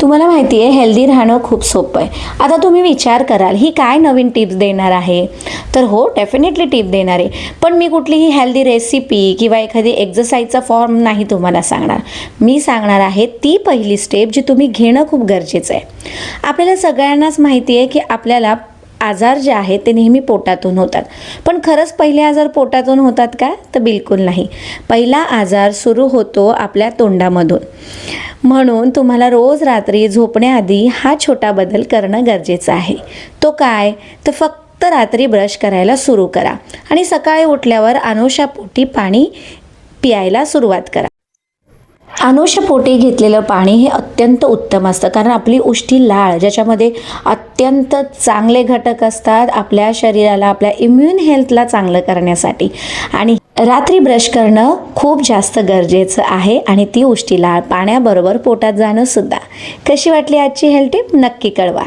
तुम्हाला माहिती आहे हेल्दी राहणं खूप सोपं आहे. आता तुम्ही विचार कराल ही काय नवीन टिप्स देणार आहे, तर हो डेफिनेटली टिप देणार आहे. पण मी कुठलीही हेल्दी रेसिपी किंवा एखादी एक्सरसाइजचा फॉर्म नाही तुम्हाला सांगणार. मी सांगणार आहे ती पहिली स्टेप जी तुम्ही घेणं खूप गरजेचं आहे. आपल्याला सगळ्यांनाच माहिती आहे की आपल्याला आजार जे आहेत ते नेहमी पोटातून होतात. पण खरंच पहिले आजार पोटातून होतात का? तर बिलकुल नाही. पहिला आजार सुरू होतो आपल्या तोंडामधून. म्हणून तुम्हाला रोज रात्री झोपण्याआधी हा छोटा बदल करणं गरजेचं आहे. तो काय? तर फक्त रात्री ब्रश करायला सुरू करा आणि सकाळी उठल्यावर अनुशापोटी पाणी प्यायला सुरुवात करा. अनुशापोटी घेतलेलं पाणी हे अत्यंत उत्तम असतं, कारण आपली उष्टी लाळ ज्याच्यामध्ये अत्यंत चांगले घटक असतात आपल्या शरीराला, आपल्या इम्युन हेल्थला चांगलं करण्यासाठी. आणि रात्री ब्रश करणं खूप जास्त गरजेचं आहे आणि ती उष्टी लाळ पाण्याबरोबर पोटात जाणं सुद्धा. कशी वाटली आजची हेल्थ टिप नक्की कळवा.